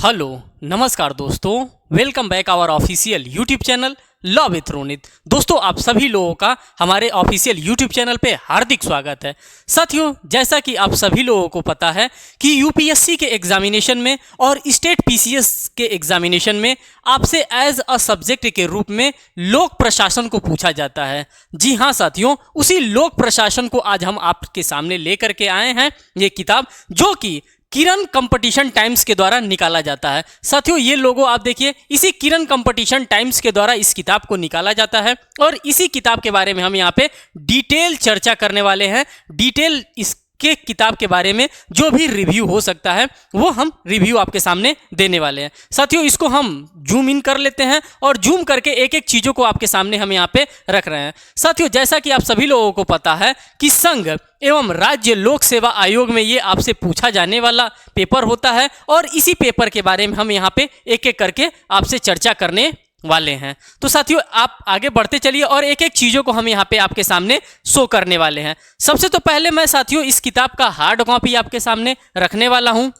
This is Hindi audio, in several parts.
हेलो नमस्कार दोस्तों, welcome back our official YouTube channel law with Ronit. दोस्तों, आप सभी लोगों का हमारे ऑफिशियल यूट्यूब चैनल पे हार्दिक स्वागत है। साथियों, जैसा कि आप सभी लोगों को पता है कि यूपीएससी के एग्जामिनेशन में और स्टेट पीसीएस के एग्जामिनेशन में आपसे एज अ सब्जेक्ट के रूप में लोक प्रशासन को पूछा जाता है। जी हाँ साथियों, उसी लोक प्रशासन को आज हम आपके सामने लेकर के आए हैं। ये किताब जो कि किरण कंपटीशन टाइम्स के द्वारा निकाला जाता है। साथियों, ये लोगो आप देखिए, इसी किरण कंपटीशन टाइम्स के द्वारा इस किताब को निकाला जाता है और इसी किताब के बारे में हम यहाँ पे डिटेल चर्चा करने वाले हैं। डिटेल इसके किताब के बारे में जो भी रिव्यू हो सकता है वो हम रिव्यू आपके सामने देने वाले हैं। साथियों, इसको हम जूम इन कर लेते हैं और जूम करके एक एक चीज़ों को आपके सामने हम यहाँ पे रख रहे हैं। साथियों, जैसा कि आप सभी लोगों को पता है कि संघ एवं राज्य लोक सेवा आयोग में ये आपसे पूछा जाने वाला पेपर होता है और इसी पेपर के बारे में हम यहाँ पे एक एक करके आपसे चर्चा करने वाले हैं। तो साथियों, आप आगे बढ़ते चलिए और एक एक चीज़ों को हम यहाँ पे आपके सामने शो करने वाले हैं। सबसे तो पहले मैं साथियों इस किताब का हार्ड कॉपी आपके सामने रखने वाला हूँ।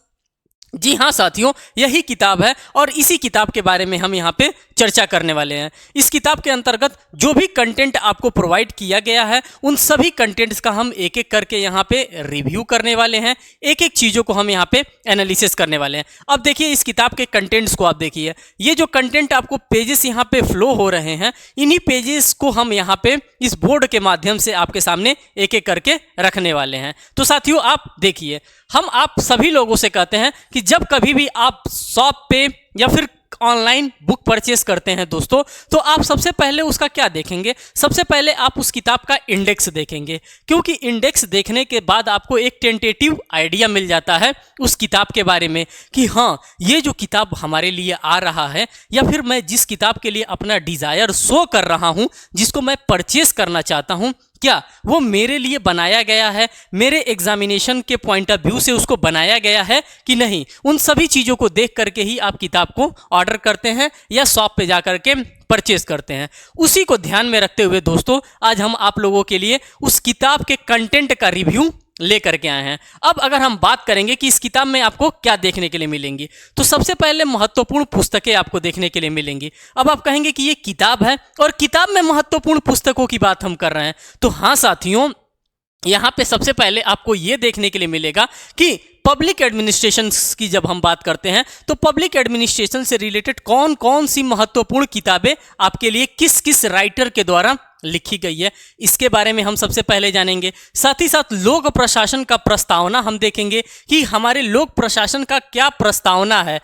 जी हाँ साथियों, यही किताब है और इसी किताब के बारे में हम यहाँ पे चर्चा करने वाले हैं। इस किताब के अंतर्गत जो भी कंटेंट आपको प्रोवाइड किया गया है उन सभी कंटेंट्स का हम एक एक करके यहाँ पे रिव्यू करने वाले हैं। एक एक चीज़ों को हम यहाँ पे एनालिसिस करने वाले हैं। अब देखिए, इस किताब के कंटेंट्स को आप देखिए। ये जो कंटेंट आपको पेजेस यहाँ पे फ्लो हो रहे हैं, इन्हीं पेजेस को हम यहाँ पे इस बोर्ड के माध्यम से आपके सामने एक एक करके रखने वाले हैं। तो साथियों, आप देखिए, हम आप सभी लोगों से कहते हैं कि जब कभी भी आप शॉप पे या फिर ऑनलाइन बुक परचेस करते हैं दोस्तों, तो आप सबसे पहले उसका क्या देखेंगे? सबसे पहले आप उस किताब का इंडेक्स देखेंगे, क्योंकि इंडेक्स देखने के बाद आपको एक टेंटेटिव आइडिया मिल जाता है उस किताब के बारे में कि हाँ, ये जो किताब हमारे लिए आ रहा है या फिर मैं जिस किताब के लिए अपना डिज़ायर शो कर रहा हूँ, जिसको मैं परचेस करना चाहता हूँ, क्या वो मेरे लिए बनाया गया है, मेरे एग्जामिनेशन के पॉइंट ऑफ व्यू से उसको बनाया गया है कि नहीं। उन सभी चीज़ों को देख करके ही आप किताब को ऑर्डर करते हैं या शॉप पे जा करके परचेस करते हैं। उसी को ध्यान में रखते हुए दोस्तों, आज हम आप लोगों के लिए उस किताब के कंटेंट का रिव्यू लेकर के आए हैं। अब अगर हम बात करेंगे कि इस किताब में आपको क्या देखने के लिए मिलेंगी, तो सबसे पहले महत्वपूर्ण पुस्तकें आपको देखने के लिए मिलेंगी। अब आप कहेंगे कि ये किताब है और किताब में महत्वपूर्ण पुस्तकों की बात हम कर रहे हैं, तो हाँ साथियों, यहाँ पे सबसे पहले आपको ये देखने के लिए मिलेगा कि पब्लिक एडमिनिस्ट्रेशन की जब हम बात करते हैं तो पब्लिक एडमिनिस्ट्रेशन से रिलेटेड कौन कौन सी महत्वपूर्ण किताबें आपके लिए किस किस राइटर के द्वारा लिखी गई है, इसके बारे में हम सबसे पहले जानेंगे। साथ ही साथ लोक प्रशासन का प्रस्तावना हम देखेंगे कि हमारे लोक प्रशासन का क्या प्रस्तावना है,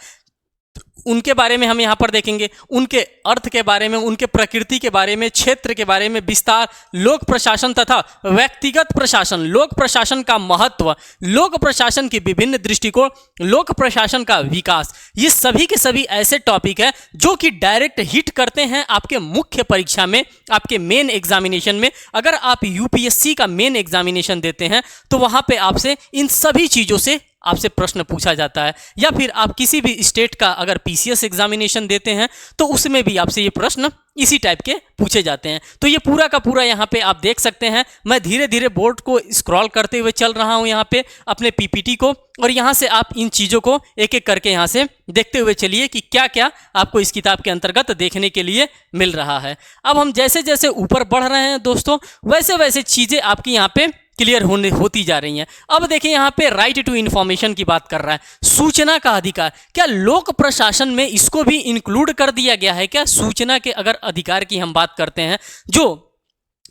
उनके बारे में हम यहाँ पर देखेंगे। उनके अर्थ के बारे में, उनके प्रकृति के बारे में, क्षेत्र के बारे में विस्तार, लोक प्रशासन तथा व्यक्तिगत प्रशासन, लोक प्रशासन का महत्व, लोक प्रशासन की विभिन्न दृष्टिकोण, लोक प्रशासन का विकास, ये सभी के सभी ऐसे टॉपिक है जो कि डायरेक्ट हिट करते हैं आपके मुख्य परीक्षा में, आपके मेन एग्जामिनेशन में। अगर आप यूपीएससी का मेन एग्जामिनेशन देते हैं तो वहाँ पे आपसे इन सभी चीज़ों से आपसे प्रश्न पूछा जाता है, या फिर आप किसी भी स्टेट का अगर पीसीएस एग्जामिनेशन देते हैं तो उसमें भी आपसे ये प्रश्न इसी टाइप के पूछे जाते हैं। तो ये पूरा का पूरा यहाँ पे आप देख सकते हैं। मैं धीरे धीरे बोर्ड को स्क्रॉल करते हुए चल रहा हूँ यहाँ पे अपने पीपीटी को, और यहाँ से आप इन चीज़ों को एक एक करके यहाँ से देखते हुए चलिए कि क्या क्या आपको इस किताब के अंतर्गत देखने के लिए मिल रहा है। अब हम जैसे जैसे ऊपर बढ़ रहे हैं दोस्तों, वैसे वैसे चीज़ें आपकी यहाँ पे क्लियर होती जा रही हैं। अब देखिए, यहाँ पे राइट टू इन्फॉर्मेशन की बात कर रहा है, सूचना का अधिकार। क्या लोक प्रशासन में इसको भी इंक्लूड कर दिया गया है क्या? सूचना के अगर अधिकार की हम बात करते हैं, जो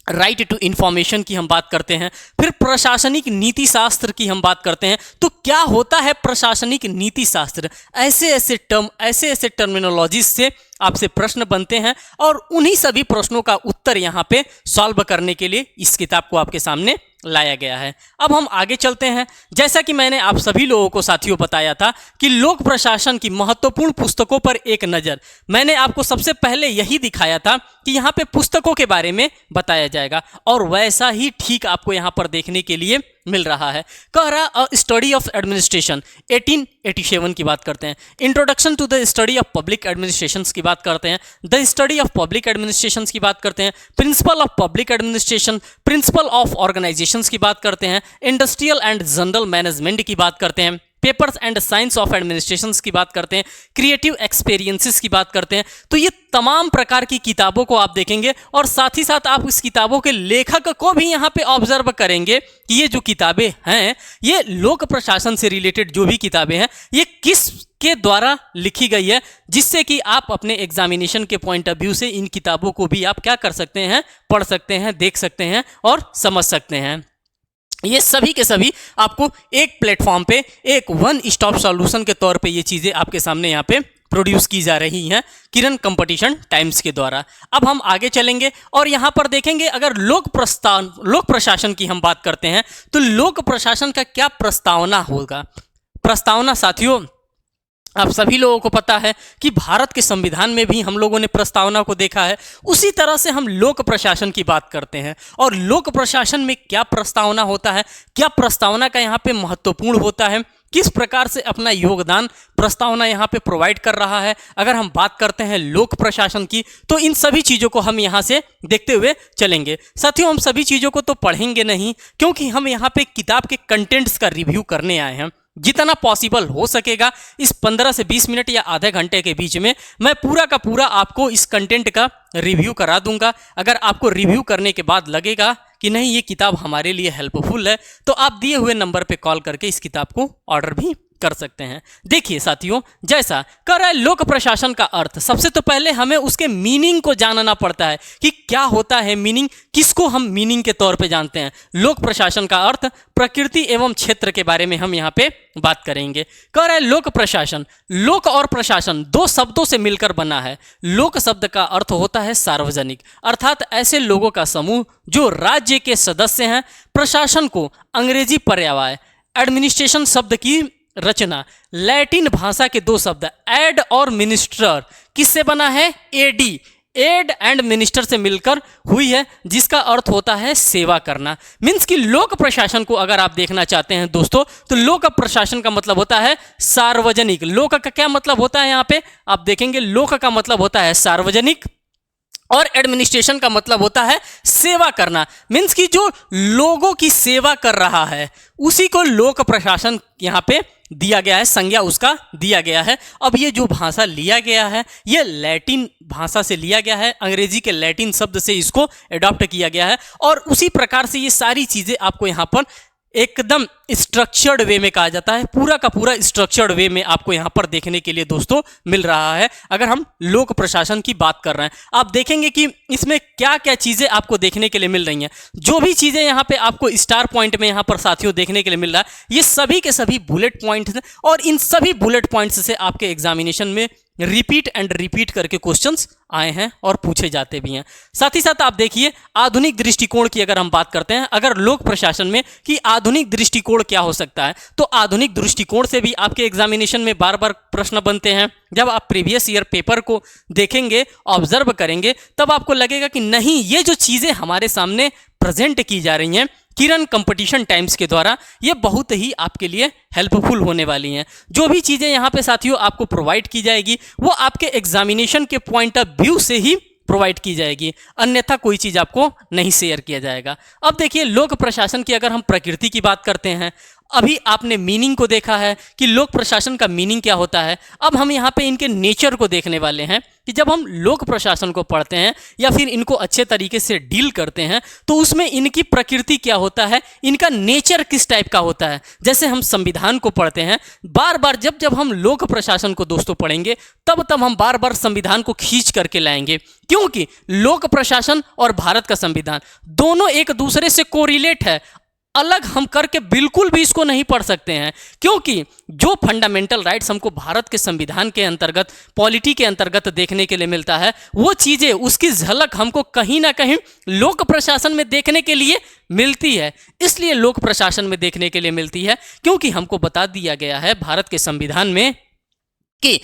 राइट टू इन्फॉर्मेशन की हम बात करते हैं, फिर प्रशासनिक नीति शास्त्र की हम बात करते हैं, तो क्या होता है प्रशासनिक नीति शास्त्र? ऐसे ऐसे टर्म, ऐसे ऐसे टर्मिनोलॉजीज से आपसे प्रश्न बनते हैं और उन्हीं सभी प्रश्नों का उत्तर यहाँ पे सॉल्व करने के लिए इस किताब को आपके सामने लाया गया है। अब हम आगे चलते हैं। जैसा कि मैंने आप सभी लोगों को साथियों बताया था कि लोक प्रशासन की महत्वपूर्ण पुस्तकों पर एक नज़र, मैंने आपको सबसे पहले यही दिखाया था कि यहाँ पे पुस्तकों के बारे में बताया जाएगा, और वैसा ही ठीक आपको यहाँ पर देखने के लिए मिल रहा है। कह रहा अ स्टडी ऑफ एडमिनिस्ट्रेशन 1887 की बात करते हैं, introduction to the study of public administration की बात करते हैं, the study of public administration की बात करते हैं, principle of public administration, principle of organisation की बात करते हैं, इंडस्ट्रियल एंड जनरल मैनेजमेंट की बात करते हैं, papers and science of administration की बात करते हैं, क्रिएटिव एक्सपीरियंसेस की बात करते हैं, तो ये तमाम प्रकार की किताबों को आप देखेंगे और साथ ही साथ आप इस किताबों के लेखक को भी यहाँ पे ऑब्जर्व करेंगे कि ये जो किताबें हैं ये लोक प्रशासन से रिलेटेड जो भी किताबें हैं ये किस के द्वारा लिखी गई है, जिससे कि आप अपने एग्जामिनेशन के पॉइंट ऑफ व्यू से इन किताबों को भी आप क्या कर सकते हैं, पढ़ सकते हैं, देख सकते हैं और समझ सकते हैं। ये सभी के सभी आपको एक प्लेटफॉर्म पे एक वन स्टॉप सॉल्यूशन के तौर पे ये चीज़ें आपके सामने यहाँ पे प्रोड्यूस की जा रही हैं किरण कंपटीशन टाइम्स के द्वारा। अब हम आगे चलेंगे और यहाँ पर देखेंगे अगर लोक प्रशासन की हम बात करते हैं तो लोक प्रशासन का क्या प्रस्तावना होगा। प्रस्तावना साथियों आप सभी लोगों को पता है कि भारत के संविधान में भी हम लोगों ने प्रस्तावना को देखा है, उसी तरह से हम लोक प्रशासन की बात करते हैं। और लोक प्रशासन में क्या प्रस्तावना होता है, क्या प्रस्तावना का यहाँ पे महत्वपूर्ण होता है, किस प्रकार से अपना योगदान प्रस्तावना यहाँ पे प्रोवाइड कर रहा है। अगर हम बात करते हैं लोक प्रशासन की तो इन सभी चीज़ों को हम यहाँ से देखते हुए चलेंगे। साथियों हम सभी चीज़ों को तो पढ़ेंगे नहीं, क्योंकि हम यहाँ पे किताब के कंटेंट्स का रिव्यू करने आए हैं। जितना पॉसिबल हो सकेगा इस 15 से 20 मिनट या आधे घंटे के बीच में मैं पूरा का पूरा आपको इस कंटेंट का रिव्यू करा दूंगा। अगर आपको रिव्यू करने के बाद लगेगा कि नहीं ये किताब हमारे लिए हेल्पफुल है तो आप दिए हुए नंबर पे कॉल करके इस किताब को ऑर्डर भी कर सकते हैं। देखिए साथियों जैसा कर रहा है लोक प्रशासन का अर्थ, सबसे तो पहले हमें उसके मीनिंग को जानना पड़ता है कि क्या होता है मीनिंग, किसको हम मीनिंग के तौर पे जानते हैं। लोक प्रशासन का अर्थ प्रकृति एवं क्षेत्र के बारे में हम यहाँ पे बात करेंगे। कह रहा है लोक प्रशासन, लोक और प्रशासन दो शब्दों से मिलकर बना है। लोक शब्द का अर्थ होता है सार्वजनिक, अर्थात ऐसे लोगों का समूह जो राज्य के सदस्य हैं। प्रशासन को अंग्रेजी पर्याय एडमिनिस्ट्रेशन शब्द की रचना लैटिन भाषा के दो शब्द एड और मिनिस्टर किससे बना है, एडी, एड एंड मिनिस्टर से मिलकर हुई है, जिसका अर्थ होता है सेवा करना। मीन्स कि लोक प्रशासन को अगर आप देखना चाहते हैं दोस्तों तो लोक प्रशासन का मतलब होता है सार्वजनिक। लोक का क्या मतलब होता है, यहाँ पे आप देखेंगे लोक का मतलब होता है सार्वजनिक और एडमिनिस्ट्रेशन का मतलब होता है सेवा करना। मीन्स कि जो लोगों की सेवा कर रहा है उसी को लोक प्रशासन यहाँ पे दिया गया है, संज्ञा उसका दिया गया है। अब ये जो भाषा लिया गया है ये लैटिन भाषा से लिया गया है, अंग्रेजी के लैटिन शब्द से इसको अडॉप्ट किया गया है और उसी प्रकार से ये सारी चीज़ें आपको यहाँ पर एकदम स्ट्रक्चर्ड वे में कहा जाता है। पूरा का पूरा स्ट्रक्चर्ड वे में आपको यहाँ पर देखने के लिए दोस्तों मिल रहा है। अगर हम लोक प्रशासन की बात कर रहे हैं आप देखेंगे कि इसमें क्या क्या चीज़ें आपको देखने के लिए मिल रही हैं। जो भी चीज़ें यहाँ पे आपको स्टार पॉइंट में यहाँ पर साथियों देखने के लिए मिल रहा है ये सभी के सभी बुलेट पॉइंट्स हैं और इन सभी बुलेट पॉइंट्स से आपके एग्जामिनेशन में रिपीट एंड रिपीट करके क्वेश्चंस आए हैं और पूछे जाते भी हैं। साथ ही साथ आप देखिए आधुनिक दृष्टिकोण की अगर हम बात करते हैं अगर लोक प्रशासन में कि आधुनिक दृष्टिकोण क्या हो सकता है तो आधुनिक दृष्टिकोण से भी आपके एग्जामिनेशन में बार बार प्रश्न बनते हैं। जब आप प्रीवियस ईयर पेपर को देखेंगे ऑब्जर्व करेंगे तब आपको लगेगा कि नहीं ये जो चीज़ें हमारे सामने प्रेजेंट की जा रही हैं किरण कंपटीशन टाइम्स के द्वारा ये बहुत ही आपके लिए हेल्पफुल होने वाली हैं। जो भी चीज़ें यहाँ पे साथियों आपको प्रोवाइड की जाएगी वो आपके एग्जामिनेशन के पॉइंट ऑफ व्यू से ही प्रोवाइड की जाएगी, अन्यथा कोई चीज़ आपको नहीं शेयर किया जाएगा। अब देखिए लोक प्रशासन की अगर हम प्रकृति की बात करते हैं, अभी आपने मीनिंग को देखा है कि लोक प्रशासन का मीनिंग क्या होता है। अब हम यहाँ पे इनके नेचर को देखने वाले हैं कि जब हम लोक प्रशासन को पढ़ते हैं या फिर इनको अच्छे तरीके से डील करते हैं तो उसमें इनकी प्रकृति क्या होता है, इनका नेचर किस टाइप का होता है। जैसे हम संविधान को पढ़ते हैं बार बार, जब जब हम लोक प्रशासन को दोस्तों पढ़ेंगे तब तब हम बार बार संविधान को खींच करके लाएंगे, क्योंकि लोक प्रशासन और भारत का संविधान दोनों एक दूसरे से कोरिलेट है। अलग हम करके बिल्कुल भी इसको नहीं पढ़ सकते हैं, क्योंकि जो फंडामेंटल राइट्स हमको भारत के संविधान के अंतर्गत पॉलिटी के अंतर्गत देखने के लिए मिलता है वो चीज़ें उसकी झलक हमको कहीं ना कहीं लोक प्रशासन में देखने के लिए मिलती है। इसलिए लोक प्रशासन में देखने के लिए मिलती है क्योंकि हमको बता दिया गया है भारत के संविधान में कि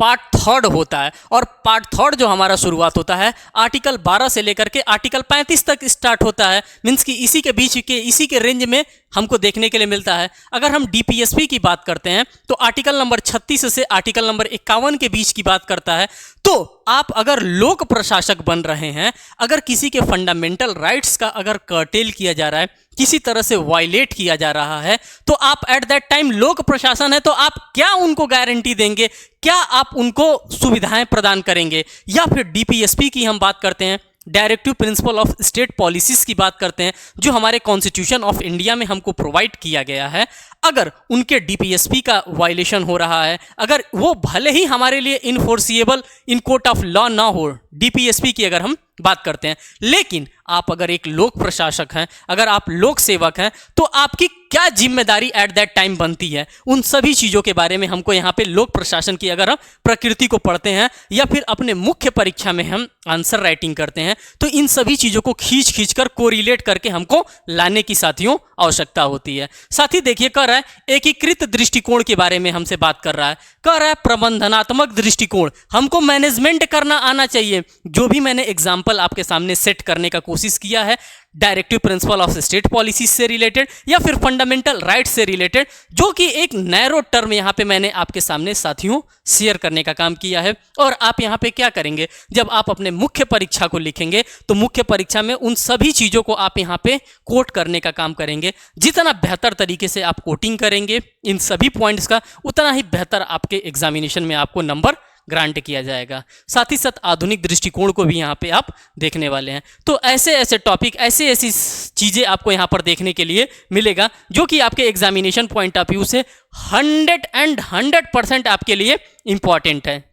पार्ट 3 होता है और पार्ट 3 जो हमारा शुरुआत होता है आर्टिकल 12 से लेकर के आर्टिकल 35 तक स्टार्ट होता है। मीन्स कि इसी के बीच के इसी के रेंज में हमको देखने के लिए मिलता है। अगर हम डीपीएसपी की बात करते हैं तो आर्टिकल नंबर 36 से आर्टिकल नंबर 51 के बीच की बात करता है। तो आप अगर लोक प्रशासक बन रहे हैं, अगर किसी के फंडामेंटल राइट्स का अगर कर्टेल किया जा रहा है, किसी तरह से वायलेट किया जा रहा है, तो आप एट दैट टाइम लोक प्रशासन है तो आप क्या उनको गारंटी देंगे, क्या आप उनको सुविधाएं प्रदान करेंगे। या फिर डीपीएसपी की हम बात करते हैं, directive principle of state policies की बात करते हैं, जो हमारे कॉन्स्टिट्यूशन ऑफ इंडिया में हमको प्रोवाइड किया गया है। अगर उनके डीपीएसपी का वायलेशन हो रहा है, अगर वो भले ही हमारे लिए enforceable in court of law ना हो, डीपीएसपी की अगर हम बात करते हैं, लेकिन आप अगर एक लोक प्रशासक हैं, अगर आप लोक सेवक हैं, तो आपकी क्या जिम्मेदारी एट दैट टाइम बनती है, उन सभी चीज़ों के बारे में हमको यहाँ पे लोक प्रशासन की अगर हम प्रकृति को पढ़ते हैं या फिर अपने मुख्य परीक्षा में हम आंसर राइटिंग करते हैं, तो इन सभी चीज़ों को खींच कर कोरिलेट करके हमको लाने की साथियों आवश्यकता होती है। साथी देखिए, कह रहा है एकीकृत दृष्टिकोण के बारे में हमसे बात कर रहा है, कह रहा है प्रबंधनात्मक दृष्टिकोण, हमको मैनेजमेंट करना आना चाहिए। जो भी मैंने एग्जाम्पल आपके सामने सेट करने का कोशिश किया है, directive principle of state policy से रिलेटेड या फिर फंडामेंटल राइट से रिलेटेड, जो कि एक नैरो टर्म यहाँ पे मैंने आपके सामने साथियों शेयर करने का काम किया है। और आप यहाँ पे क्या करेंगे, जब आप अपने मुख्य परीक्षा को लिखेंगे तो मुख्य परीक्षा में उन सभी चीज़ों को आप यहाँ पे कोट करने का काम करेंगे। जितना बेहतर तरीके से आप कोटिंग करेंगे इन सभी पॉइंट्स का, उतना ही बेहतर आपके एग्जामिनेशन में आपको नंबर ग्रांट किया जाएगा। साथ ही साथ आधुनिक दृष्टिकोण को भी यहाँ पे आप देखने वाले हैं। तो ऐसे ऐसे टॉपिक, ऐसी ऐसी चीज़ें आपको यहाँ पर देखने के लिए मिलेगा, जो कि आपके एग्जामिनेशन पॉइंट ऑफ व्यू से 100% आपके लिए इंपॉर्टेंट है।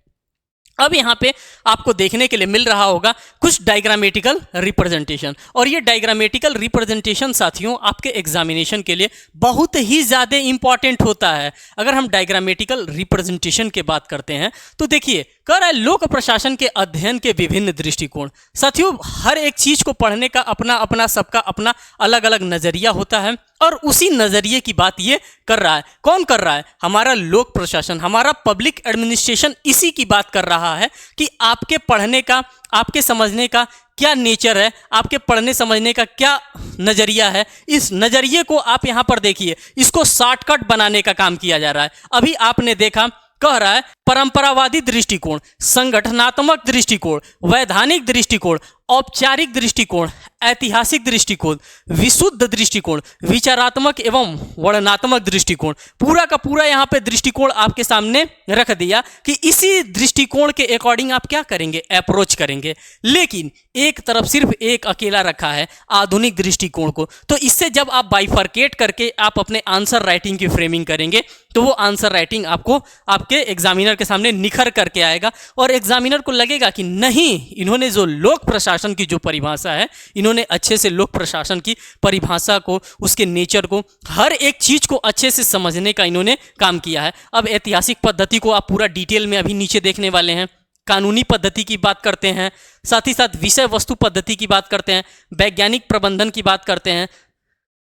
अब यहाँ पे आपको देखने के लिए मिल रहा होगा कुछ डायग्रामेटिकल रिप्रेजेंटेशन, और ये डायग्रामेटिकल रिप्रेजेंटेशन साथियों आपके एग्जामिनेशन के लिए बहुत ही ज़्यादा इंपॉर्टेंट होता है। अगर हम डायग्रामेटिकल रिप्रेजेंटेशन की बात करते हैं तो देखिए, कह रहा है लोक प्रशासन के अध्ययन के विभिन्न दृष्टिकोण। साथियों, हर एक चीज़ को पढ़ने का अपना अपना सबका अपना अलग अलग नज़रिया होता है, और उसी नज़रिए की बात ये कर रहा है। कौन कर रहा है? हमारा लोक प्रशासन, हमारा पब्लिक एडमिनिस्ट्रेशन इसी की बात कर रहा है कि आपके पढ़ने का, आपके समझने का क्या नेचर है, आपके पढ़ने समझने का क्या नज़रिया है। इस नज़रिए को आप यहाँ पर देखिए, इसको शॉर्टकट बनाने का काम किया जा रहा है। अभी आपने देखा, कह रहा है परंपरावादी दृष्टिकोण, संगठनात्मक दृष्टिकोण, वैधानिक दृष्टिकोण, औपचारिक दृष्टिकोण, ऐतिहासिक दृष्टिकोण, विशुद्ध दृष्टिकोण, विचारात्मक एवं वर्णनात्मक दृष्टिकोण, पूरा का पूरा यहाँ पे दृष्टिकोण आपके सामने रख दिया कि इसी दृष्टिकोण के अकॉर्डिंग आप क्या करेंगे, अप्रोच करेंगे। लेकिन एक तरफ सिर्फ एक अकेला रखा है आधुनिक दृष्टिकोण को, तो इससे जब आप बाइफरकेट करके आप अपने आंसर राइटिंग की फ्रेमिंग करेंगे तो वो आंसर राइटिंग आपको आपके एग्जामिनर के सामने निखर करके आएगा, और एग्जामिनर को लगेगा कि नहीं, इन्होंने जो लोक प्रशासन की जो परिभाषा है, इन्होंने अच्छे से लोक प्रशासन की परिभाषा को, उसके नेचर को, हर एक चीज़ को अच्छे से समझने का इन्होंने काम किया है। अब ऐतिहासिक पद्धति को आप पूरा डिटेल में अभी नीचे देखने वाले हैं। कानूनी पद्धति की बात करते हैं, साथ ही साथ विषय वस्तु पद्धति की बात करते हैं, वैज्ञानिक प्रबंधन की बात करते हैं,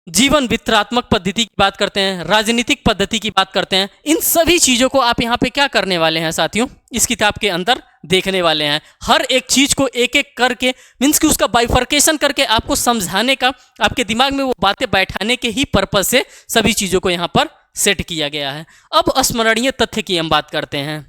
जीवन वितरणात्मक पद्धति की बात करते हैं, राजनीतिक पद्धति की बात करते हैं। इन सभी चीज़ों को आप यहाँ पे क्या करने वाले हैं साथियों, इस किताब के अंदर देखने वाले हैं। हर एक चीज़ को एक एक करके, मीन्स कि उसका बाइफर्केशन करके आपको समझाने का, आपके दिमाग में वो बातें बैठाने के ही पर्पज से सभी चीज़ों को यहाँ पर सेट किया गया है। अब स्मरणीय तथ्य की हम बात करते हैं।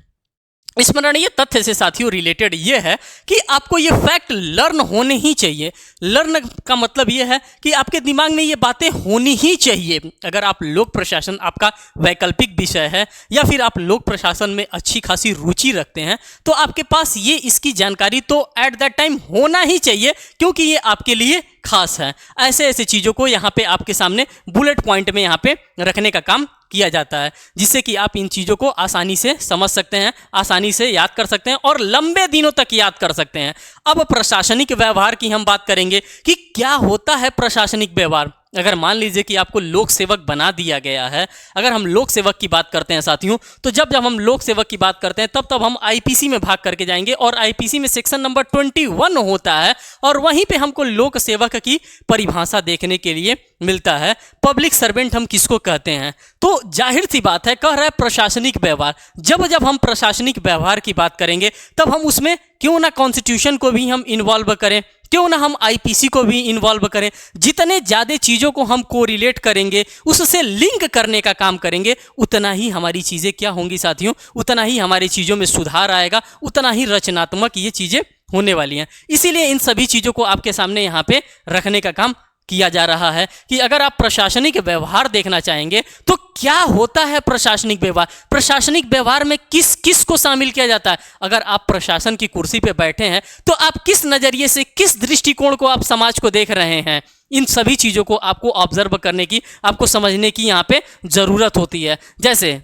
स्मरणीय तथ्य से साथियों रिलेटेड ये है कि आपको ये फैक्ट लर्न होने ही चाहिए। लर्न का मतलब ये है कि आपके दिमाग में ये बातें होनी ही चाहिए। अगर आप लोक प्रशासन आपका वैकल्पिक विषय है या फिर आप लोक प्रशासन में अच्छी खासी रुचि रखते हैं, तो आपके पास ये इसकी जानकारी तो एट दैट टाइम होना ही चाहिए, क्योंकि ये आपके लिए खास है। ऐसे ऐसे चीज़ों को यहाँ पे आपके सामने बुलेट पॉइंट में यहाँ पे रखने का काम किया जाता है, जिससे कि आप इन चीज़ों को आसानी से समझ सकते हैं, आसानी से याद कर सकते हैं और लंबे दिनों तक याद कर सकते हैं। अब प्रशासनिक व्यवहार की हम बात करेंगे कि क्या होता है प्रशासनिक व्यवहार। अगर मान लीजिए कि आपको लोक सेवक बना दिया गया है, अगर हम लोक सेवक की बात करते हैं साथियों, तो जब हम लोक सेवक की बात करते हैं तब हम आईपीसी में भाग करके जाएंगे, और आईपीसी में सेक्शन नंबर 21 होता है, और वहीं पे हमको लोक सेवक की परिभाषा देखने के लिए मिलता है। पब्लिक सर्वेंट हम किसको कहते हैं? तो जाहिर सी बात है, कह रहा है प्रशासनिक व्यवहार। जब हम प्रशासनिक व्यवहार की बात करेंगे तब हम उसमें क्यों ना कॉन्स्टिट्यूशन को भी हम इन्वॉल्व करें, क्यों ना हम आईपीसी को भी इन्वॉल्व करें। जितने ज़्यादा चीज़ों को हम कोरिलेट करेंगे, उससे लिंक करने का काम करेंगे, उतना ही हमारी चीज़ें क्या होंगी साथियों, उतना ही हमारी चीज़ों में सुधार आएगा, उतना ही रचनात्मक ये चीज़ें होने वाली हैं। इसीलिए इन सभी चीज़ों को आपके सामने यहाँ पे रखने का काम किया जा रहा है कि अगर आप प्रशासनिक व्यवहार देखना चाहेंगे तो क्या होता है प्रशासनिक व्यवहार, प्रशासनिक व्यवहार में किस किस को शामिल किया जाता है। अगर आप प्रशासन की कुर्सी पे बैठे हैं तो आप किस नज़रिए से, किस दृष्टिकोण को आप समाज को देख रहे हैं, इन सभी चीज़ों को आपको ऑब्जर्व करने की, आपको समझने की यहाँ पे ज़रूरत होती है। जैसे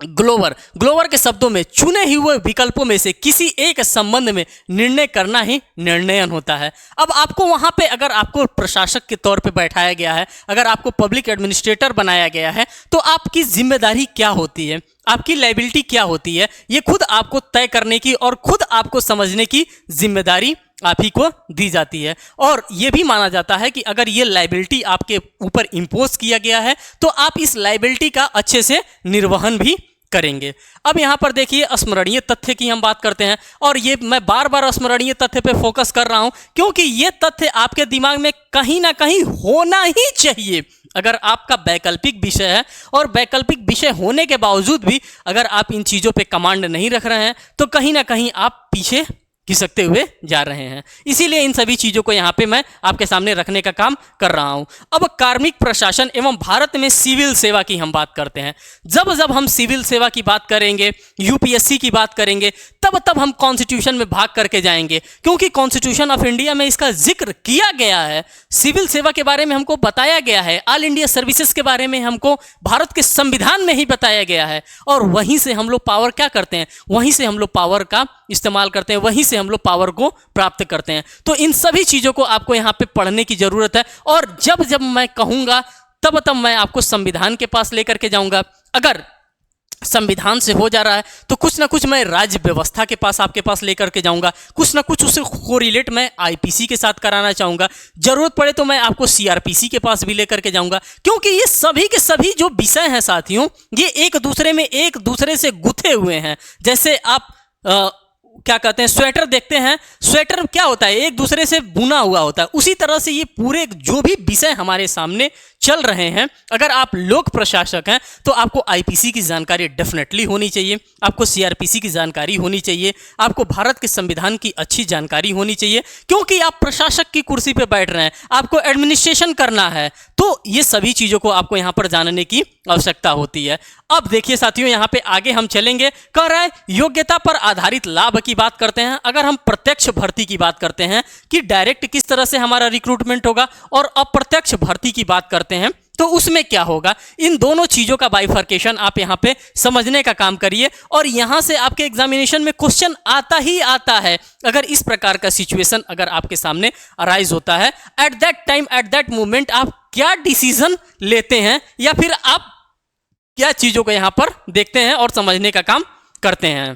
ग्लोवर के शब्दों में चुने हुए विकल्पों में से किसी एक संबंध में निर्णय करना ही निर्णयन होता है। अब आपको वहां पे, अगर आपको प्रशासक के तौर पे बैठाया गया है, अगर आपको पब्लिक एडमिनिस्ट्रेटर बनाया गया है, तो आपकी जिम्मेदारी क्या होती है, आपकी लायबिलिटी क्या होती है, ये खुद आपको तय करने की और खुद आपको समझने की जिम्मेदारी आप ही को दी जाती है। और ये भी माना जाता है कि अगर ये लायबिलिटी आपके ऊपर इम्पोज किया गया है तो आप इस लायबिलिटी का अच्छे से निर्वहन भी करेंगे। अब यहाँ पर देखिए स्मरणीय तथ्य की हम बात करते हैं, और ये मैं बार बार स्मरणीय तथ्य पे फोकस कर रहा हूँ क्योंकि ये तथ्य आपके दिमाग में कहीं ना कहीं होना ही चाहिए। अगर आपका वैकल्पिक विषय है और वैकल्पिक विषय होने के बावजूद भी अगर आप इन चीज़ों पे कमांड नहीं रख रहे हैं तो कहीं ना कहीं आप पीछे खिसकते हुए जा रहे हैं। इसीलिए इन सभी चीज़ों को यहाँ पे मैं आपके सामने रखने का काम कर रहा हूँ। अब कार्मिक प्रशासन एवं भारत में सिविल सेवा की हम बात करते हैं। जब जब हम सिविल सेवा की बात करेंगे, यूपीएससी की बात करेंगे, तब तब हम कॉन्स्टिट्यूशन में भाग करके जाएंगे क्योंकि कॉन्स्टिट्यूशन ऑफ इंडिया में इसका जिक्र किया गया है। सिविल सेवा के बारे में हमको बताया गया है, ऑल इंडिया सर्विसेज के बारे में हमको भारत के संविधान में ही बताया गया है, और वहीं से हम लोग पावर क्या करते हैं, वहीं से हम लोग पावर का इस्तेमाल करते हैं, वहीं से हम लोग पावर को प्राप्त करते हैं। तो इन सभी चीज़ों को आपको यहाँ पे पढ़ने की ज़रूरत है, और जब जब मैं कहूँगा तब तब मैं आपको संविधान के पास लेकर के जाऊँगा। अगर संविधान से हो जा रहा है तो कुछ ना कुछ मैं राज्य व्यवस्था के पास आपके पास लेकर के जाऊंगा, कुछ ना कुछ उससे कोरिलेट मैं आईपीसी के साथ कराना चाहूँगा, जरूरत पड़े तो मैं आपको सीआरपीसी के पास भी लेकर के जाऊंगा, क्योंकि ये सभी के सभी जो विषय हैं साथियों, ये एक दूसरे से गुथे हुए हैं। जैसे आप क्या कहते हैं, स्वेटर देखते हैं, स्वेटर क्या होता है, एक दूसरे से बुना हुआ होता है। उसी तरह से ये पूरे जो भी विषय हमारे सामने चल रहे हैं, अगर आप लोक प्रशासक हैं तो आपको आईपीसी की जानकारी डेफिनेटली होनी चाहिए, आपको सीआरपीसी की जानकारी होनी चाहिए, आपको भारत के संविधान की अच्छी जानकारी होनी चाहिए, क्योंकि आप प्रशासक की कुर्सी पे बैठ रहे हैं, आपको एडमिनिस्ट्रेशन करना है, तो ये सभी चीज़ों को आपको यहाँ पर जानने की आवश्यकता होती है। अब देखिए साथियों, यहाँ पे आगे हम चलेंगे, कह रहा है योग्यता पर आधारित लाभ की बात करते हैं। अगर हम प्रत्यक्ष भर्ती की बात करते हैं कि डायरेक्ट किस तरह से हमारा रिक्रूटमेंट होगा, और अप्रत्यक्ष भर्ती की बात करते हैं तो उसमें क्या होगा, इन दोनों चीज़ों का बाइफर्केशन आप यहाँ पे समझने का काम करिए, और यहाँ से आपके एग्जामिनेशन में क्वेश्चन आता ही आता है। अगर इस प्रकार का सिचुएशन अगर आपके सामने अराइज होता है, at that time, at that moment आप क्या डिसीजन लेते हैं, या फिर आप क्या चीज़ों को यहाँ पर देखते हैं और समझने का काम करते हैं।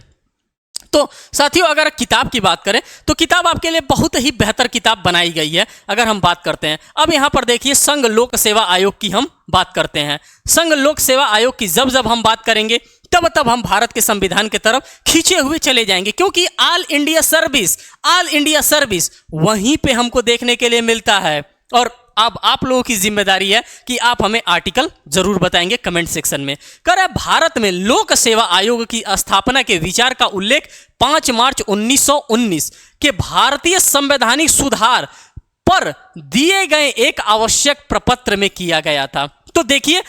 तो साथियों, अगर किताब की बात करें तो किताब आपके लिए बहुत ही बेहतर किताब बनाई गई है। अगर हम बात करते हैं, अब यहाँ पर देखिए संघ लोक सेवा आयोग की हम बात करते हैं। संघ लोक सेवा आयोग की जब जब हम बात करेंगे तब तब हम भारत के संविधान की तरफ खींचे हुए चले जाएंगे, क्योंकि ऑल इंडिया सर्विस वहीं पे हमको देखने के लिए मिलता है। और अब आप लोगों की जिम्मेदारी है कि आप हमें आर्टिकल जरूर बताएंगे कमेंट सेक्शन में। कर भारत में लोक सेवा आयोग की स्थापना के विचार का उल्लेख 5 मार्च 1919 के भारतीय संवैधानिक सुधार पर दिए गए एक आवश्यक प्रपत्र में किया गया था। तो देखिए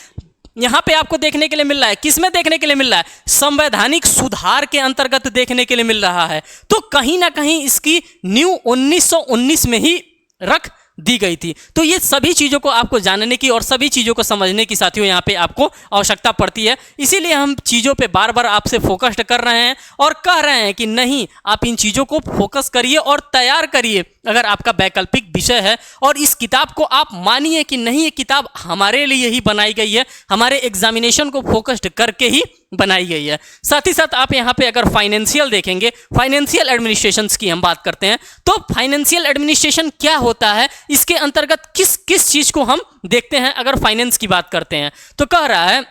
यहां पे आपको देखने के लिए मिल रहा है, किसमें देखने के लिए मिल रहा है, संवैधानिक सुधार के अंतर्गत देखने के लिए मिल रहा है। तो कहीं ना कहीं इसकी न्यू 1919 में ही रख दी गई थी। तो ये सभी चीज़ों को आपको जानने की और सभी चीज़ों को समझने की साथियों यहाँ पे आपको आवश्यकता पड़ती है। इसीलिए हम चीज़ों पे बार बार आपसे फोकस्ड कर रहे हैं और कह रहे हैं कि नहीं, आप इन चीज़ों को फोकस करिए और तैयार करिए अगर आपका वैकल्पिक विषय है। और इस किताब को आप मानिए कि नहीं, ये किताब हमारे लिए ही बनाई गई है, हमारे एग्जामिनेशन को फोकस्ड करके ही बनाई गई है। साथ ही साथ आप यहाँ पे अगर फाइनेंशियल देखेंगे, फाइनेंशियल एडमिनिस्ट्रेशन की हम बात करते हैं, तो फाइनेंशियल एडमिनिस्ट्रेशन क्या होता है, इसके अंतर्गत किस किस चीज को हम देखते हैं। अगर फाइनेंस की बात करते हैं तो कह रहा है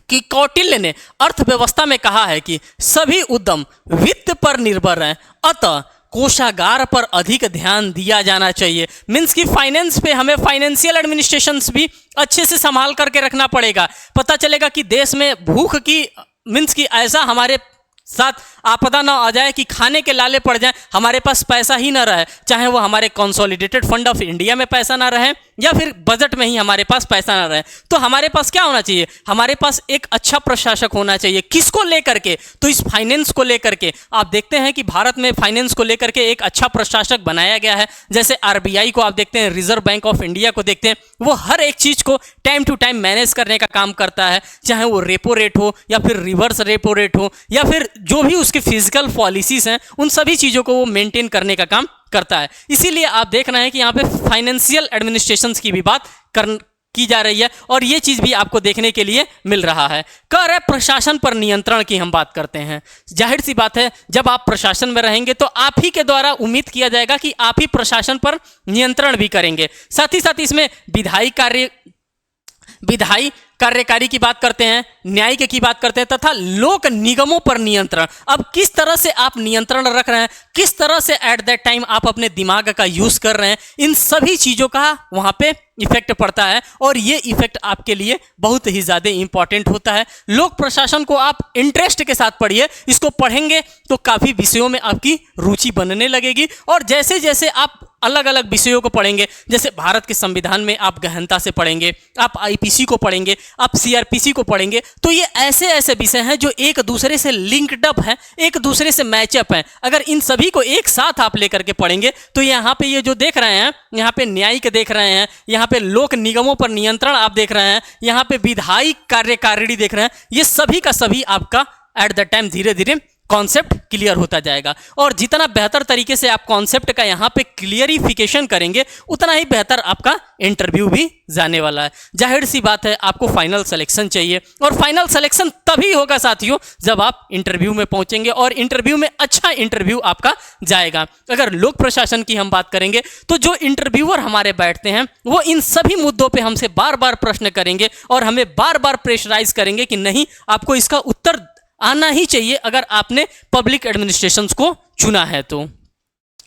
कि कौटिल्य ने अर्थव्यवस्था में कहा है कि सभी उद्यम वित्त पर निर्भर हैं, अतः कोषागार पर अधिक ध्यान दिया जाना चाहिए। मीन्स कि फाइनेंस पे हमें फाइनेंशियल एडमिनिस्ट्रेशंस भी अच्छे से संभाल करके रखना पड़ेगा। पता चलेगा कि देश में भूख की मीन्स कि ऐसा हमारे साथ आपदा ना आ जाए कि खाने के लाले पड़ जाए, हमारे पास पैसा ही ना रहे, चाहे वो हमारे कंसोलिडेटेड फंड ऑफ इंडिया में पैसा ना रहे या फिर बजट में ही हमारे पास पैसा ना रहे। तो हमारे पास क्या होना चाहिए, हमारे पास एक अच्छा प्रशासक होना चाहिए। किसको लेकर के, तो इस फाइनेंस को लेकर के। आप देखते हैं कि भारत में फाइनेंस को लेकर के एक अच्छा प्रशासक बनाया गया है। जैसे आरबीआई को आप देखते हैं, रिजर्व बैंक ऑफ इंडिया को देखते हैं, वो हर एक चीज को टाइम टू टाइम मैनेज करने का काम करता है, चाहे वो रेपो रेट हो या फिर रिवर्स रेपो रेट हो या फिर जो भी उसके फिजिकल पॉलिसीज हैं, उन सभी चीजों को वो मेंटेन करने का काम करता है। इसीलिए आप देख रहे हैं कि यहाँ पे फाइनेंशियल एडमिनिस्ट्रेशंस की भी बात की जा रही है और ये चीज भी आपको देखने के लिए मिल रहा है। कह रहे प्रशासन पर नियंत्रण की हम बात करते हैं। जाहिर सी बात है, जब आप प्रशासन में रहेंगे तो आप ही के द्वारा उम्मीद किया जाएगा कि आप ही प्रशासन पर नियंत्रण भी करेंगे। साथ ही साथ इसमें विधायी कार्यकारी की बात करते हैं, न्यायिक की बात करते हैं तथा लोक निगमों पर नियंत्रण। अब किस तरह से आप नियंत्रण रख रहे हैं, किस तरह से एट दैट टाइम आप अपने दिमाग का यूज कर रहे हैं, इन सभी चीजों का वहां पे इफेक्ट पड़ता है और ये इफेक्ट आपके लिए बहुत ही ज्यादा इंपॉर्टेंट होता है। लोक प्रशासन को आप इंटरेस्ट के साथ पढ़िए। इसको पढ़ेंगे तो काफी विषयों में आपकी रुचि बनने लगेगी और जैसे जैसे आप अलग अलग विषयों को पढ़ेंगे, जैसे भारत के संविधान में आप गहनता से पढ़ेंगे, आप आईपीसी को पढ़ेंगे, आप सीआरपीसी को पढ़ेंगे, तो ये ऐसे ऐसे विषय हैं जो एक दूसरे से लिंक्ड अप हैं, एक दूसरे से मैचअप हैं। अगर इन सभी को एक साथ आप लेकर के पढ़ेंगे तो यहाँ पे ये जो देख रहे हैं, यहाँ पे न्यायिक देख रहे हैं, यहाँ पे लोक निगमों पर नियंत्रण आप देख रहे हैं, यहाँ पे विधायी कार्यकारिणी देख रहे हैं, ये सभी का सभी आपका एट द टाइम धीरे धीरे कॉन्सेप्ट क्लियर होता जाएगा। और जितना बेहतर तरीके से आप कॉन्सेप्ट का यहाँ पे क्लियरिफिकेशन करेंगे, उतना ही बेहतर आपका इंटरव्यू भी जाने वाला है। जाहिर सी बात है, आपको फाइनल सिलेक्शन चाहिए और फाइनल सिलेक्शन तभी होगा साथियों जब आप इंटरव्यू में पहुंचेंगे और इंटरव्यू में अच्छा इंटरव्यू आपका जाएगा। अगर लोक प्रशासन की हम बात करेंगे तो जो इंटरव्यूअर हमारे बैठते हैं वो इन सभी मुद्दों पे हमसे बार बार प्रश्न करेंगे और हमें बार बार प्रेशराइज करेंगे कि नहीं, आपको इसका उत्तर आना ही चाहिए अगर आपने पब्लिक एडमिनिस्ट्रेशंस को चुना है। तो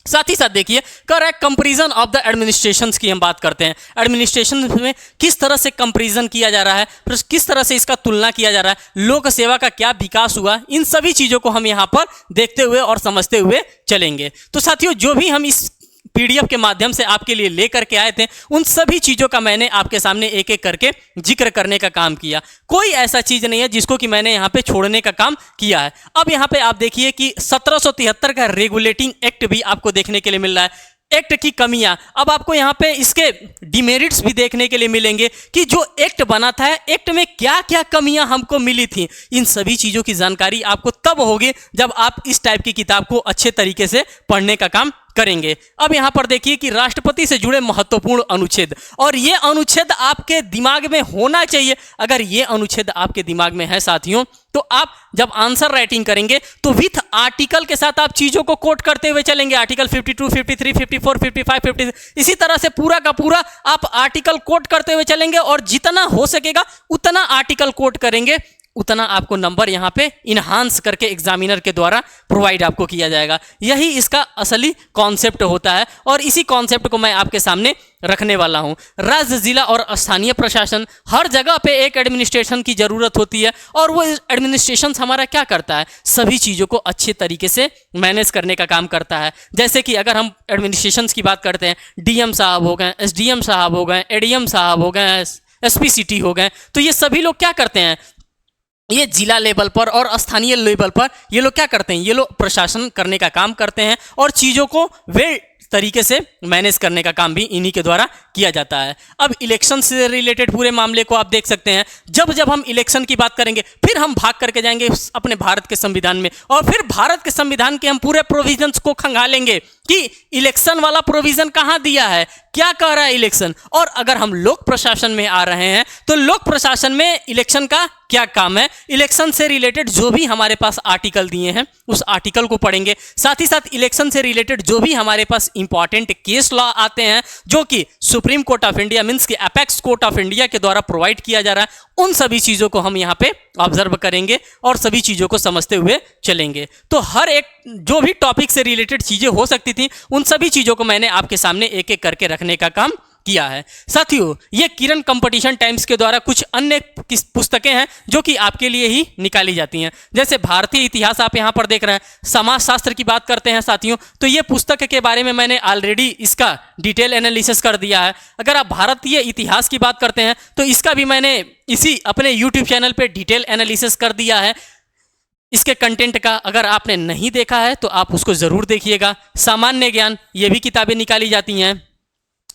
साथ ही साथ देखिए, कर है कंपैरिजन ऑफ द एडमिनिस्ट्रेशंस की हम बात करते हैं। एडमिनिस्ट्रेशन में किस तरह से कंपैरिजन किया जा रहा है, फिर किस तरह से इसका तुलना किया जा रहा है, लोक सेवा का क्या विकास हुआ, इन सभी चीजों को हम यहाँ पर देखते हुए और समझते हुए चलेंगे। तो साथियों, जो भी हम इस पीडीएफ के माध्यम से आपके लिए लेकर के आए थे, उन सभी चीजों का मैंने आपके सामने एक एक करके जिक्र करने का काम किया। कोई ऐसा चीज नहीं है जिसको कि मैंने यहाँ पे छोड़ने का काम किया है। अब यहाँ पे आप देखिए कि 1773 का रेगुलेटिंग एक्ट भी आपको देखने के लिए मिल रहा है। एक्ट की कमियां, अब आपको यहाँ पे इसके डिमेरिट्स भी देखने के लिए मिलेंगे कि जो एक्ट बना था, एक्ट में क्या क्या कमियां हमको मिली थी। इन सभी चीजों की जानकारी आपको तब होगी जब आप इस टाइप की किताब को अच्छे तरीके से पढ़ने का काम करेंगे। अब यहां पर देखिए कि राष्ट्रपति से जुड़े महत्वपूर्ण अनुच्छेद, और ये अनुच्छेद आपके दिमाग में होना चाहिए। अगर ये अनुच्छेद आपके दिमाग में है साथियों, तो आप जब आंसर राइटिंग करेंगे तो विथ आर्टिकल के साथ आप चीजों को कोट करते हुए चलेंगे। आर्टिकल 52, 53, 54, 55, 56, इसी तरह से पूरा का पूरा आप आर्टिकल कोट करते हुए चलेंगे और जितना हो सकेगा उतना आर्टिकल कोट करेंगे, उतना आपको नंबर यहाँ पे इनहांस करके एग्जामिनर के द्वारा प्रोवाइड आपको किया जाएगा। यही इसका असली कॉन्सेप्ट होता है और इसी कॉन्सेप्ट को मैं आपके सामने रखने वाला हूँ। राज्य, जिला और स्थानीय प्रशासन, हर जगह पे एक एडमिनिस्ट्रेशन की जरूरत होती है और वो एडमिनिस्ट्रेशन हमारा क्या करता है, सभी चीज़ों को अच्छे तरीके से मैनेज करने का काम करता है। जैसे कि अगर हम एडमिनिस्ट्रेशन की बात करते हैं, डीएम साहब हो गए, एसडीएम साहब हो गए, एडीएम साहब हो गए, एसपी सिटी हो गए, तो ये सभी लोग क्या करते हैं, ये जिला लेवल पर और स्थानीय लेवल पर ये लोग क्या करते हैं, ये लोग प्रशासन करने का काम करते हैं और चीज़ों को वेल तरीके से मैनेज करने का काम भी इन्हीं के द्वारा किया जाता है। अब इलेक्शन से रिलेटेड पूरे मामले को आप देख सकते हैं। जब जब हम इलेक्शन की बात करेंगे फिर हम भाग करके जाएंगे अपने भारत के संविधान में और फिर भारत के संविधान के हम पूरे प्रोविजंस को खंगालेंगे। कि इलेक्शन वाला प्रोविजन कहां दिया है, क्या कह रहा है इलेक्शन। और अगर हम लोक प्रशासन में आ रहे हैं तो लोक प्रशासन में इलेक्शन का क्या काम है, इलेक्शन से रिलेटेड जो भी हमारे पास आर्टिकल दिए हैं उस आर्टिकल को पढ़ेंगे। साथ ही साथ इलेक्शन से रिलेटेड जो भी हमारे पास इंपॉर्टेंट केस लॉ आते हैं जो कि supreme court of India means कि एपेक्स कोर्ट ऑफ इंडिया के द्वारा प्रोवाइड किया जा रहा है, उन सभी चीजों को हम यहाँ पे ऑब्जर्व करेंगे और सभी चीजों को समझते हुए चलेंगे। तो हर एक जो भी टॉपिक से रिलेटेड चीजें हो सकती थी उन सभी चीजों को मैंने आपके सामने एक एक करके रखने का काम किया है। साथियों, ये किरण कंपटीशन टाइम्स के द्वारा कुछ अन्य पुस्तकें हैं जो कि आपके लिए ही निकाली जाती हैं। जैसे भारतीय इतिहास आप यहां पर देख रहे हैं, समाजशास्त्र की बात करते हैं साथियों, तो ये पुस्तक के बारे में मैंने ऑलरेडी इसका डिटेल एनालिसिस कर दिया है। अगर आप भारतीय इतिहास की बात करते हैं तो इसका भी मैंने इसी अपने यूट्यूब चैनल पर डिटेल एनालिसिस कर दिया है। इसके कंटेंट का अगर आपने नहीं देखा है तो आप उसको जरूर देखिएगा। सामान्य ज्ञान, ये भी किताबें निकाली जाती हैं।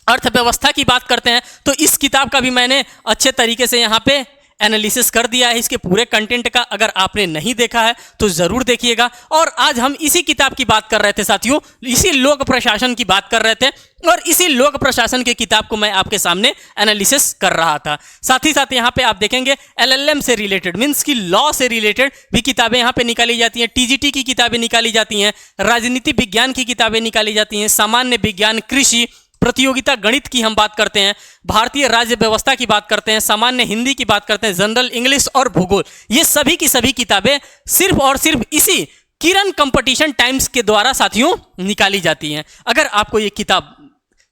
अर्थव्यवस्था की बात करते हैं तो इस किताब का भी मैंने अच्छे तरीके से यहाँ पे एनालिसिस कर दिया है इसके पूरे कंटेंट का। अगर आपने नहीं देखा है तो जरूर देखिएगा। और आज हम इसी किताब की बात कर रहे थे साथियों, इसी लोक प्रशासन की बात कर रहे थे और इसी लोक प्रशासन की किताब को मैं आपके सामने एनालिसिस कर रहा था। साथ ही साथ यहाँ पे आप देखेंगे एलएलएम से रिलेटेड मीन्स की लॉ से रिलेटेड भी किताबें यहाँ पे निकाली जाती हैं, टीजीटी की किताबें निकाली जाती हैं, राजनीति विज्ञान की किताबें निकाली जाती हैं, सामान्य विज्ञान, कृषि, प्रतियोगिता गणित की हम बात करते हैं, भारतीय राज्य व्यवस्था की बात करते हैं, सामान्य हिंदी की बात करते हैं, जनरल इंग्लिश और भूगोल। ये सभी की सभी किताबें सिर्फ और सिर्फ इसी किरण कंपटीशन टाइम्स के द्वारा साथियों निकाली जाती हैं। अगर आपको ये किताब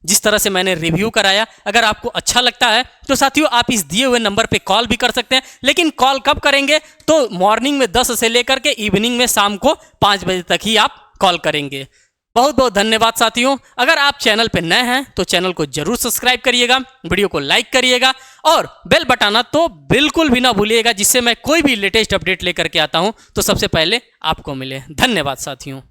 जिस तरह से मैंने रिव्यू कराया अगर आपको अच्छा लगता है तो साथियों आप इस दिए हुए नंबर पे कॉल भी कर सकते हैं। लेकिन कॉल कब करेंगे तो मॉर्निंग में 10 से लेकर के इवनिंग में शाम को 5 बजे तक ही आप कॉल करेंगे। बहुत बहुत धन्यवाद साथियों। अगर आप चैनल पे नए हैं तो चैनल को जरूर सब्सक्राइब करिएगा, वीडियो को लाइक करिएगा और बेल बटाना तो बिल्कुल भी ना भूलिएगा, जिससे मैं कोई भी लेटेस्ट अपडेट लेकर के आता हूं तो सबसे पहले आपको मिले। धन्यवाद साथियों।